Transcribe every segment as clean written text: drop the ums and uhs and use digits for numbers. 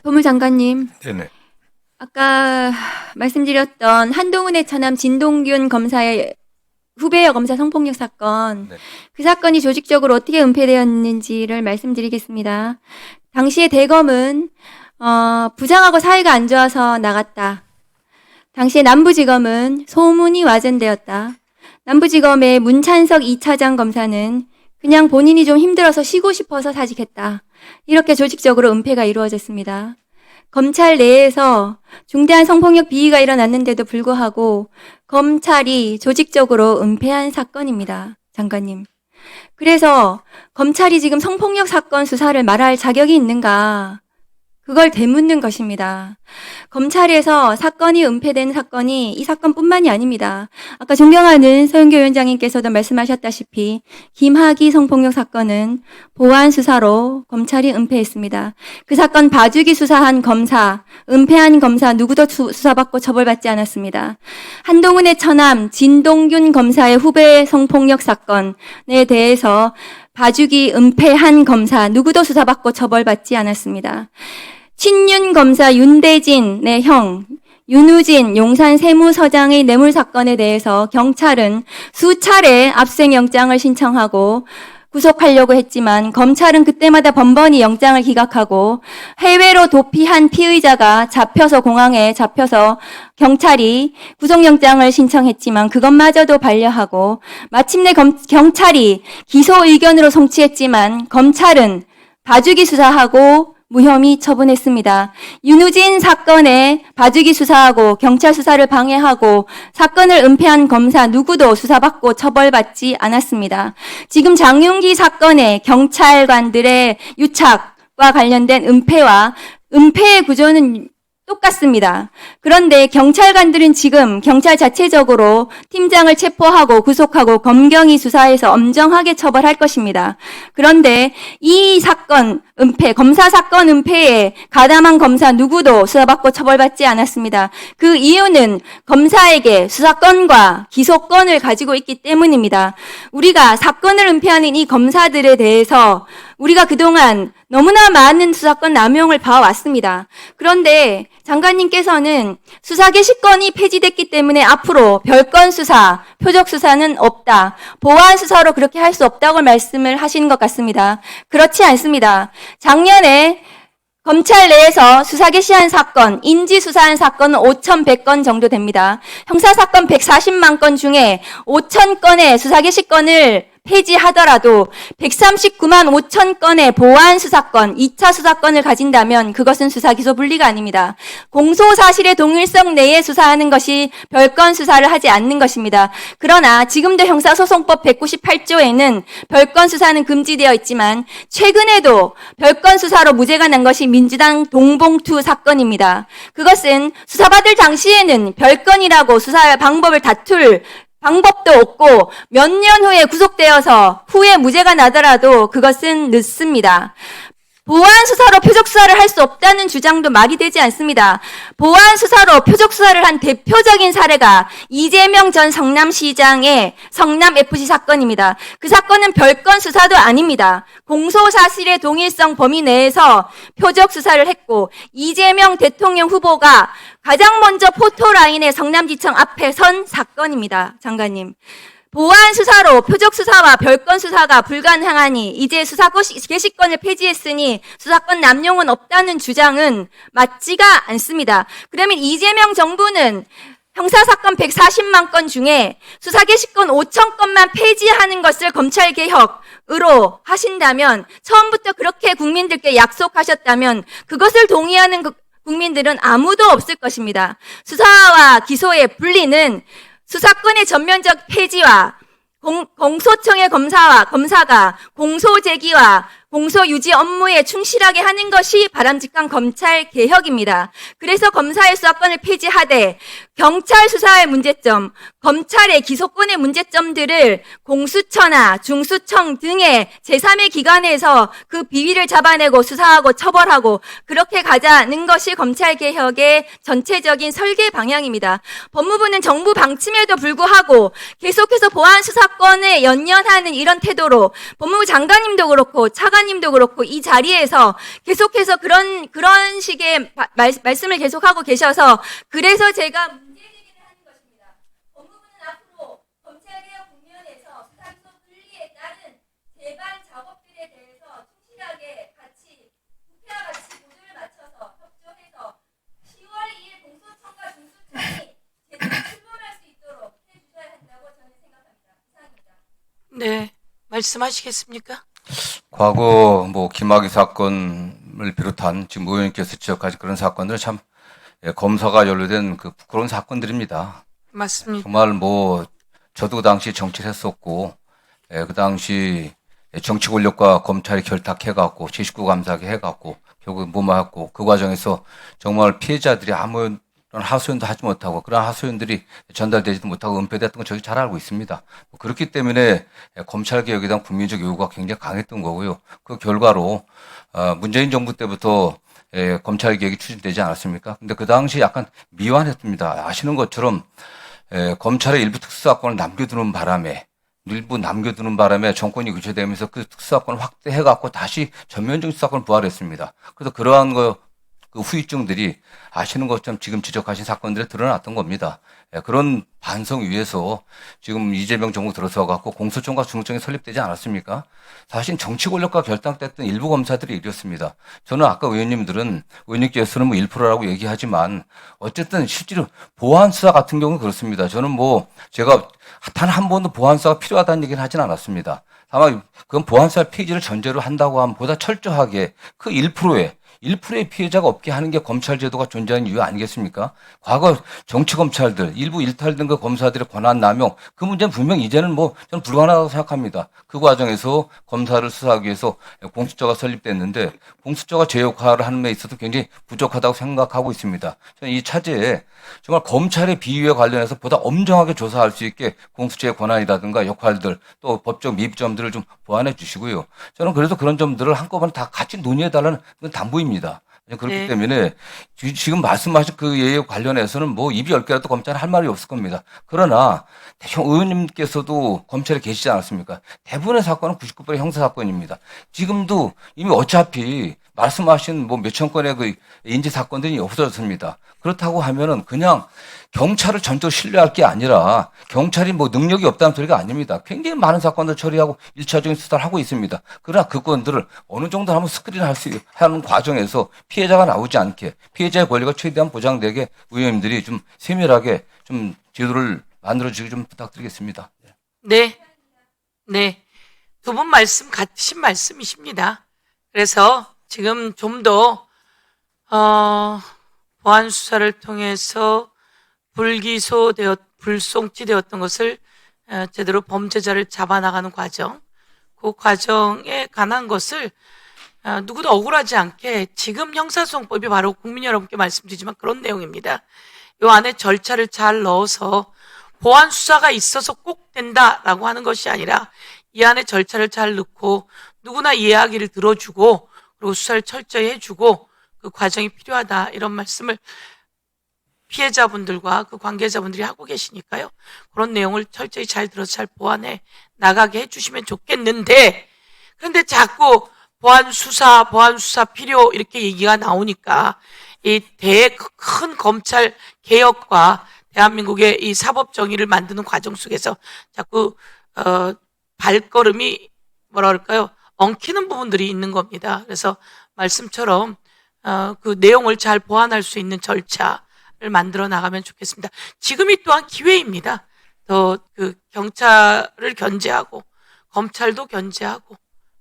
법무장관님, 네네. 아까 말씀드렸던 한동훈의 처남 진동균 검사의 후배 검사 성폭력 사건, 네. 그 사건이 조직적으로 어떻게 은폐되었는지를 말씀드리겠습니다. 당시에 대검은 부장하고 사이가 안 좋아서 나갔다. 당시에 남부지검은 소문이 와전되었다. 남부지검의 문찬석 2차장 검사는 그냥 본인이 좀 힘들어서 쉬고 싶어서 사직했다. 이렇게 조직적으로 은폐가 이루어졌습니다. 검찰 내에서 중대한 성폭력 비위가 일어났는데도 불구하고 검찰이 조직적으로 은폐한 사건입니다. 장관님. 그래서 검찰이 지금 성폭력 사건 수사를 말할 자격이 있는가? 그걸 되묻는 것입니다. 검찰에서 사건이 은폐된 사건이 이 사건뿐만이 아닙니다. 아까 존경하는 서영교 위원장님께서도 말씀하셨다시피 김학의 성폭력 사건은 보안 수사로 검찰이 은폐했습니다. 그 사건 봐주기 수사한 검사, 은폐한 검사 누구도 수사받고 처벌받지 않았습니다. 한동훈의 처남 진동균 검사의 후배 성폭력 사건에 대해서 봐주기 은폐한 검사 누구도 수사받고 처벌받지 않았습니다. 친윤 검사 윤대진의 형 윤우진 용산 세무서장의 뇌물 사건에 대해서 경찰은 수차례 압수수색영장을 신청하고 구속하려고 했지만 검찰은 그때마다 번번이 영장을 기각하고 해외로 도피한 피의자가 공항에 잡혀서 경찰이 구속영장을 신청했지만 그것마저도 반려하고 마침내 경찰이 기소 의견으로 송치했지만 검찰은 봐주기 수사하고 무혐의 처분했습니다. 윤우진 사건에 봐주기 수사하고 경찰 수사를 방해하고 사건을 은폐한 검사 누구도 수사받고 처벌받지 않았습니다. 지금 장윤기 사건의 경찰관들의 유착과 관련된 은폐의 구조는 똑같습니다. 그런데 경찰관들은 지금 경찰 자체적으로 팀장을 체포하고 구속하고 검경이 수사해서 엄정하게 처벌할 것입니다. 그런데 이 사건 은폐, 검사 사건 은폐에 가담한 검사 누구도 수사받고 처벌받지 않았습니다. 그 이유는 검사에게 수사권과 기소권을 가지고 있기 때문입니다. 우리가 사건을 은폐하는 이 검사들에 대해서 우리가 그동안 너무나 많은 수사권 남용을 봐왔습니다. 그런데 장관님께서는 수사 개시권이 폐지됐기 때문에 앞으로 별건 수사, 표적 수사는 없다. 보안 수사로 그렇게 할 수 없다고 말씀을 하시는 것 같습니다. 그렇지 않습니다. 작년에 검찰 내에서 수사 개시한 사건, 인지 수사한 사건은 5,100건 정도 됩니다. 형사사건 140만 건 중에 5,000건의 수사 개시권을 폐지하더라도 139만 5천 건의 보안 수사권, 2차 수사권을 가진다면 그것은 수사 기소 분리가 아닙니다. 공소 사실의 동일성 내에 수사하는 것이 별건 수사를 하지 않는 것입니다. 그러나 지금도 형사소송법 198조에는 별건 수사는 금지되어 있지만 최근에도 별건 수사로 무죄가 난 것이 민주당 동봉투 사건입니다. 그것은 수사받을 당시에는 별건이라고 수사 방법을 다툴 방법도 없고 몇 년 후에 구속되어서 후에 무죄가 나더라도 그것은 늦습니다. 보안 수사로 표적 수사를 할 수 없다는 주장도 말이 되지 않습니다. 보안 수사로 표적 수사를 한 대표적인 사례가 이재명 전 성남시장의 성남FC 사건입니다. 그 사건은 별건 수사도 아닙니다. 공소사실의 동일성 범위 내에서 표적 수사를 했고 이재명 대통령 후보가 가장 먼저 포토라인의 성남지청 앞에 선 사건입니다. 장관님. 보안 수사로 표적 수사와 별건 수사가 불가능하니 이제 수사 개시권을 폐지했으니 수사권 남용은 없다는 주장은 맞지가 않습니다. 그러면 이재명 정부는 형사사건 140만 건 중에 수사 개시권 5천 건만 폐지하는 것을 검찰개혁으로 하신다면 처음부터 그렇게 국민들께 약속하셨다면 그것을 동의하는 국민들은 아무도 없을 것입니다. 수사와 기소의 분리는 수사권의 전면적 폐지와 공소청의 검사가 공소 제기와 공소 유지 업무에 충실하게 하는 것이 바람직한 검찰 개혁입니다. 그래서 검사의 수사권을 폐지하되 경찰 수사의 문제점, 검찰의 기소권의 문제점들을 공수처나 중수청 등의 제3의 기관에서 그 비위를 잡아내고 수사하고 처벌하고 그렇게 가자는 것이 검찰 개혁의 전체적인 설계 방향입니다. 법무부는 정부 방침에도 불구하고 계속해서 보안 수사권에 연연하는 이런 태도로 법무부 장관님도 그렇고 차관 목사님도 그렇고 이 자리에서 계속해서 그런 식의 말씀을 계속하고 계셔서 그래서 제가 문제제기를 하는 것입니다. 법무부는 앞으로 검찰개혁 국면에서 수사기소 분리에 따른 재반 작업들에 대해서 충실하게 국회와 같이 보조를 맞춰서 협조해서 10월 2일 공소청과 중수청이 제대로 출범할 수 있도록 해주셔야 한다고 저는 생각합니다. 이상입니다. 네, 말씀하시겠습니까? 과거 김학의 사건을 비롯한 지금 의원님께서 지적하신 그런 사건들은 참 검사가 연루된 그 부끄러운 사건들입니다. 맞습니다. 정말 저도 그 당시 정치를 했었고 그 당시 정치 권력과 검찰이 결탁해갖고 제19 감사하게 해갖고 결국 무마했고 그 과정에서 정말 피해자들이 아무런 하소연도 하지 못하고 그런 하소연들이 전달되지도 못하고 은폐됐던 건 저희 잘 알고 있습니다. 그렇기 때문에 검찰개혁에 대한 국민적 요구가 굉장히 강했던 거고요. 그 결과로 문재인 정부 때부터 검찰개혁이 추진되지 않았습니까? 근데 그 당시 약간 미완했습니다. 아시는 것처럼 검찰의 일부 특수사건을 일부 남겨두는 바람에 정권이 교체되면서 그 특수사건을 확대해갖고 다시 전면적인 수사건을 부활했습니다. 그래서 그러한 그 후유증들이 아시는 것처럼 지금 지적하신 사건들에 드러났던 겁니다. 그런 반성 위에서 지금 이재명 정부 들어서 갖고 공소청과 중수청이 설립되지 않았습니까? 사실 정치 권력과 결탁됐던 일부 검사들이 이랬습니다. 저는 아까 의원님께서는 1%라고 얘기하지만 어쨌든 실제로 보안 수사 같은 경우는 그렇습니다. 저는 제가 단 한 번도 보안 수사가 필요하다는 얘기는 하진 않았습니다. 다만 그건 보안 수사 페이지를 전제로 한다고 하면 보다 철저하게 그 1%의 피해자가 없게 하는 게 검찰 제도가 존재하는 이유 아니겠습니까? 과거 정치 검찰들, 일부 일탈된 그 검사들의 권한 남용, 그 문제는 분명 이제는 저는 불가능하다고 생각합니다. 그 과정에서 검사를 수사하기 위해서 공수처가 설립됐는데 공수처가 제 역할을 하는 데 있어서 굉장히 부족하다고 생각하고 있습니다. 저는 이 차제에 정말 검찰의 비위에 관련해서 보다 엄정하게 조사할 수 있게 공수처의 권한이라든가 역할들 또 법적 미흡점들을 좀 보완해 주시고요. 저는 그래서 그런 점들을 한꺼번에 다 같이 논의해달라는 그건 당부입니다. 그렇기 네. 때문에 지금 말씀하신 그 예에 관련해서는 입이 10개라도 검찰은 할 말이 없을 겁니다. 그러나 의원님께서도 검찰에 계시지 않았습니까? 대부분의 사건은 99%의 형사사건입니다. 지금도 이미 어차피 말씀하신 몇천 건의 그 인지 사건들이 없어졌습니다. 그렇다고 하면은 그냥 경찰을 전적으로 신뢰할 게 아니라 경찰이 능력이 없다는 소리가 아닙니다. 굉장히 많은 사건들 처리하고 1차적인 수사를 하고 있습니다. 그러나 그 건들을 어느 정도 한번 스크린할 수 하는 과정에서 피해자가 나오지 않게 피해자의 권리가 최대한 보장되게 의원님들이 좀 세밀하게 좀 제도를 만들어주기 좀 부탁드리겠습니다. 네, 네. 두 분 말씀 같으신 말씀이십니다. 그래서 지금 좀 더 보안 수사를 통해서 불송치되었던 것을 제대로 범죄자를 잡아나가는 과정, 그 과정에 관한 것을 누구도 억울하지 않게 지금 형사소송법이 바로 국민 여러분께 말씀드리지만 그런 내용입니다. 이 안에 절차를 잘 넣어서 보안 수사가 있어서 꼭 된다라고 하는 것이 아니라 이 안에 절차를 잘 넣고 누구나 이야기를 들어주고 그리고 수사를 철저히 해주고 그 과정이 필요하다 이런 말씀을 피해자분들과 그 관계자분들이 하고 계시니까요. 그런 내용을 철저히 잘 들어서 잘 보완해 나가게 해주시면 좋겠는데 그런데 자꾸 보안 수사 필요 이렇게 얘기가 나오니까 이 큰 검찰 개혁과 대한민국의 이 사법 정의를 만드는 과정 속에서 자꾸 발걸음이 엉키는 부분들이 있는 겁니다. 그래서 말씀처럼 그 내용을 잘 보완할 수 있는 절차를 만들어 나가면 좋겠습니다. 지금이 또한 기회입니다. 더 그 경찰을 견제하고 검찰도 견제하고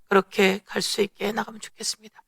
그렇게 갈 수 있게 나가면 좋겠습니다.